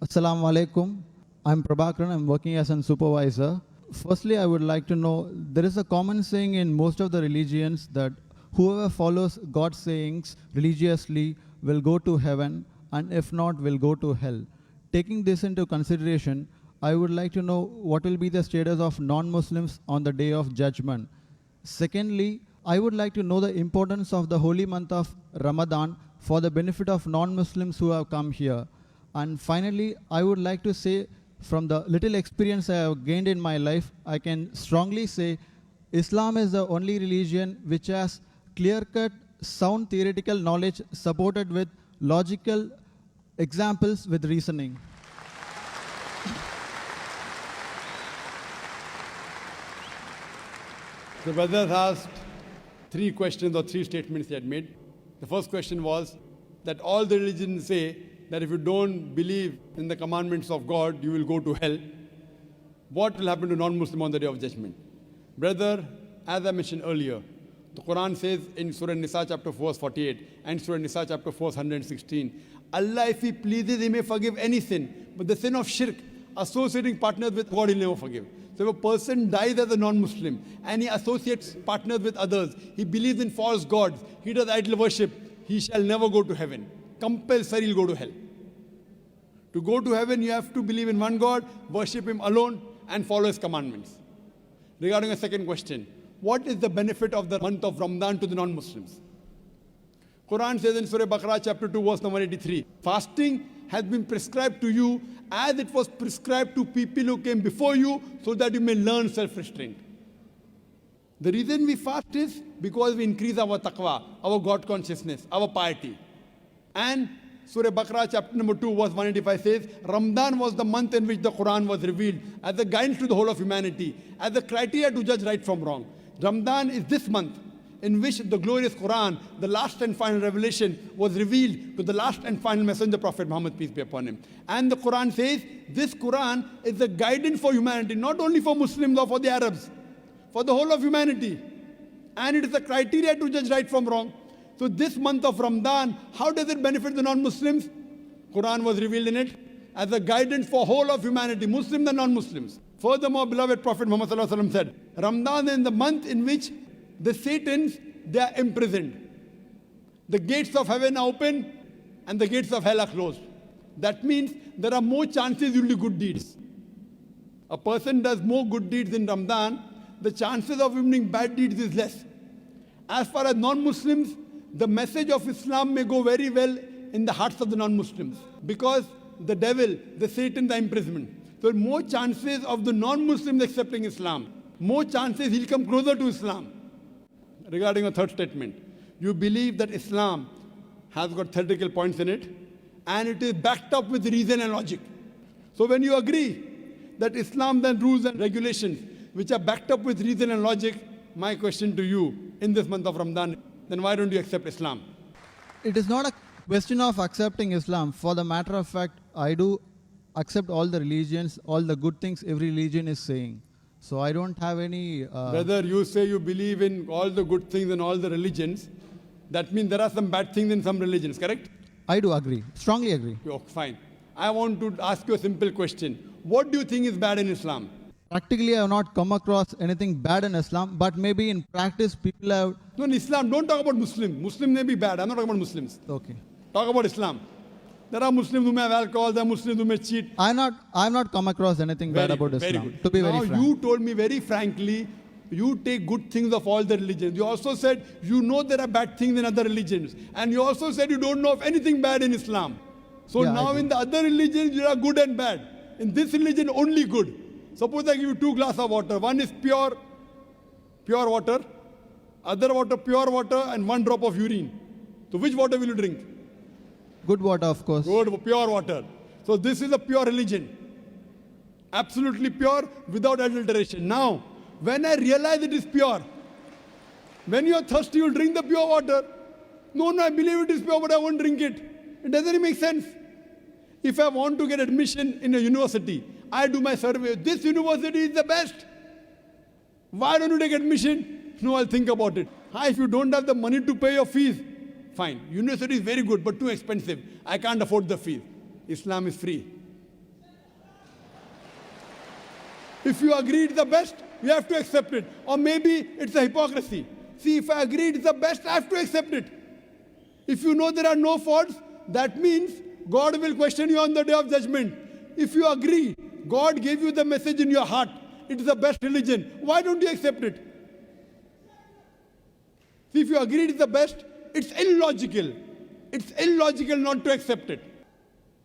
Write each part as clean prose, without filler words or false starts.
Assalamu alaikum. I'm Prabhakaran. I'm working as a supervisor. Firstly, I would like to know there is a common saying in most of the religions that whoever follows God's sayings religiously will go to heaven, and if not, will go to hell. Taking this into consideration, I would like to know what will be the status of non Muslims on the day of judgment. Secondly, I would like to know the importance of the holy month of Ramadan for the benefit of non Muslims who have come here. And finally, I would like to say, from the little experience I have gained in my life, I can strongly say Islam is the only religion which has clear cut, sound theoretical knowledge supported with logical examples with reasoning. The brothers asked three questions or three statements he had made. The first question was that all the religions say that if you don't believe in the commandments of God, you will go to hell. What will happen to non-Muslim on the day of judgment? Brother, as I mentioned earlier, the Quran says in Surah Nisa chapter 4 verse 48 and Surah Nisa chapter 4 verse 116, Allah, if He pleases, He may forgive any sin, but the sin of shirk, associating partners with God, He'll never forgive. So if a person dies as a non-Muslim and he associates partners with others, he believes in false gods, he does idol worship, he shall never go to heaven. Compulsory he'll go to hell. To go to heaven, you have to believe in one God, worship Him alone, and follow His commandments. Regarding a second question, what is the benefit of the month of Ramadan to the non-Muslims? Quran says in Surah Baqarah chapter 2 verse number 83, fasting has been prescribed to you as it was prescribed to people who came before you so that you may learn self-restraint. The reason we fast is because we increase our taqwa, our God consciousness, our piety. And Surah Baqarah chapter number 2 verse 185 says, Ramadan was the month in which the Quran was revealed as a guidance to the whole of humanity, as a criteria to judge right from wrong. Ramadan is this month in which the glorious Quran, the last and final revelation, was revealed to the last and final messenger, Prophet Muhammad, peace be upon him. And the Quran says, this Quran is a guidance for humanity, not only for Muslims or for the Arabs, for the whole of humanity. And it is a criteria to judge right from wrong. So this month of Ramadan, how does it benefit the non-Muslims? Quran was revealed in it as a guidance for whole of humanity, Muslims and non-Muslims. Furthermore, beloved Prophet Muhammad said, Ramadan is the month in which the Satans, they are imprisoned. The gates of heaven are open and the gates of hell are closed. That means there are more chances you'll do good deeds. A person does more good deeds in Ramadan, the chances of him doing bad deeds is less. As far as non-Muslims, the message of Islam may go very well in the hearts of the non-Muslims because the devil, the Satan, the imprisonment. So more chances of the non-Muslims accepting Islam. More chances he'll come closer to Islam. Regarding a third statement, you believe that Islam has got theoretical points in it and it is backed up with reason and logic. So when you agree that Islam then rules and regulations which are backed up with reason and logic, my question to you in this month of Ramadan, then why don't you accept Islam? It is not a question of accepting Islam. For the matter of fact, I do accept all the religions, all the good things every religion is saying. So I don't have any... Brother, you say you believe in all the good things in all the religions. That means there are some bad things in some religions, correct? I do agree, strongly agree. Oh, fine. I want to ask you a simple question. What do you think is bad in Islam? Practically, I have not come across anything bad in Islam, but maybe in practice, people have... No, in Islam, don't talk about Muslims. Muslims may be bad. I'm not talking about Muslims. Okay. Talk about Islam. There are Muslims who may have alcohol, there are Muslims who may cheat. I've not come across anything bad about Very Islam, good. to be Now very frank. you told me very frankly, you take good things of all the religions. You also said you know there are bad things in other religions. And you also said you don't know of anything bad in Islam. So Yeah, now in the other religions, there are good and bad. In this religion, only good. Suppose I give you 2 glasses of water. One is pure water. Other water, pure water, and 1 drop of urine. So which water will you drink? Good water, of course. Good, pure water. So this is a pure religion. Absolutely pure, without adulteration. Now, when I realize it is pure, when you are thirsty, you will drink the pure water. No, I believe it is pure, but I won't drink it. It doesn't make sense. If I want to get admission in a university, I do my survey. This university is the best. Why don't you take admission? No, I'll think about it. If you don't have the money to pay your fees, fine. University is very good, but too expensive. I can't afford the fees. Islam is free. If you agree it's the best, you have to accept it. Or maybe it's a hypocrisy. See, if I agree it's the best, I have to accept it. If you know there are no faults, that means God will question you on the day of judgment. If you agree, God gave you the message in your heart, it is the best religion, why don't you accept it? See, if you agree it's the best, it's illogical. It's illogical not to accept it.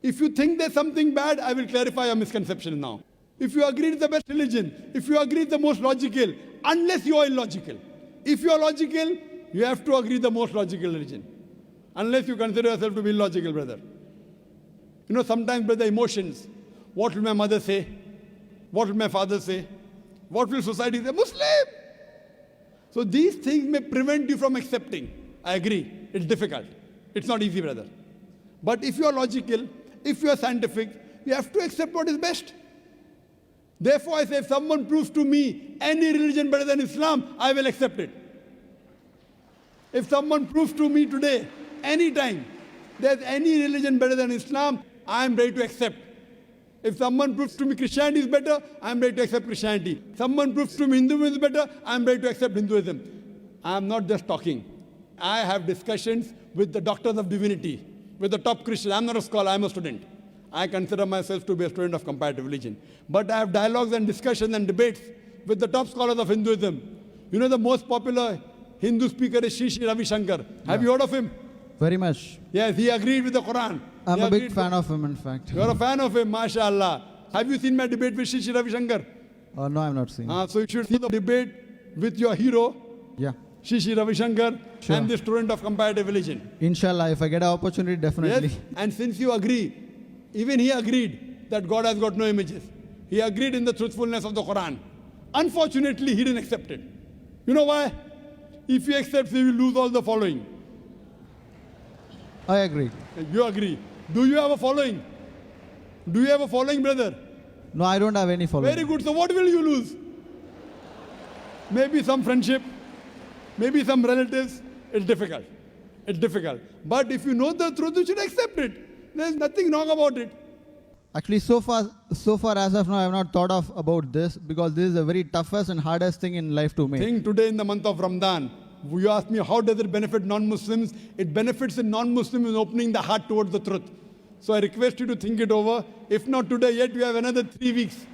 If you think there's something bad, I will clarify your misconception now. If you agree it's the best religion, if you agree it's the most logical, unless you are illogical. If you are logical, you have to agree the most logical religion. Unless you consider yourself to be illogical, brother. You know, sometimes, brother, emotions. What will my mother say? What will my father say? What will society say? Muslim! So these things may prevent you from accepting. I agree. It's difficult. It's not easy, brother. But if you are logical, if you are scientific, you have to accept what is best. Therefore, I say, if someone proves to me any religion better than Islam, I will accept it. If someone proves to me today, anytime, there's any religion better than Islam, I am ready to accept. If someone proves to me Christianity is better, I am ready to accept Christianity. Someone proves to me Hinduism is better, I am ready to accept Hinduism. I am not just talking. I have discussions with the doctors of divinity, with the top Christians. I am not a scholar, I am a student. I consider myself to be a student of comparative religion. But I have dialogues and discussions and debates with the top scholars of Hinduism. You know the most popular Hindu speaker is Sri Sri Ravi Shankar. Have you heard of him? Very much. Yes, he agreed with the Quran. I'm He a big agreed fan of him, in fact. You are a fan of him, mashallah. Have you seen my debate with Sri Sri Ravi Shankar? No, I'm not seeing. So you should see the debate with your hero, Yeah. Sri Sri Ravi Shankar, Sure. and the student of comparative religion. Inshallah, if I get an opportunity, definitely. Yes, and since you agree, even he agreed that God has got no images. He agreed in the truthfulness of the Quran. Unfortunately, he didn't accept it. You know why? If he accepts, he will lose all the following. I agree. You agree. Do you have a following? Do you have a following, brother? No, I don't have any following. Very good. So what will you lose? Maybe some friendship, maybe some relatives. It's difficult. It's difficult. But if you know the truth, you should accept it. There's nothing wrong about it. Actually, so far as of now, I have not thought of about this because this is the very toughest and hardest thing in life to make. Think today in the month of Ramadan. You ask me, how does it benefit non-Muslims? It benefits a non-Muslim in opening the heart towards the truth. So I request you to think it over. If not today, yet you have another 3 weeks.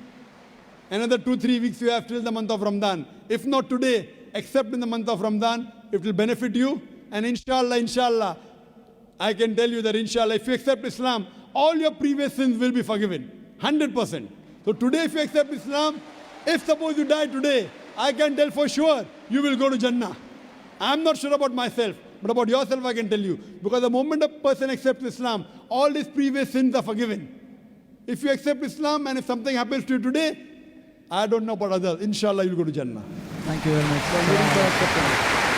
Another 2-3 weeks you have till the month of Ramadan. If not today, except in the month of Ramadan, it will benefit you. And inshallah, I can tell you that inshallah, if you accept Islam, all your previous sins will be forgiven. 100%. So today if you accept Islam, if suppose you die today, I can tell for sure you will go to Jannah. I'm not sure about myself, but about yourself I can tell you. Because the moment a person accepts Islam, all his previous sins are forgiven. If you accept Islam and if something happens to you today, I don't know about others. Inshallah, you'll go to Jannah. Thank you very much. So I'm waiting for acceptance.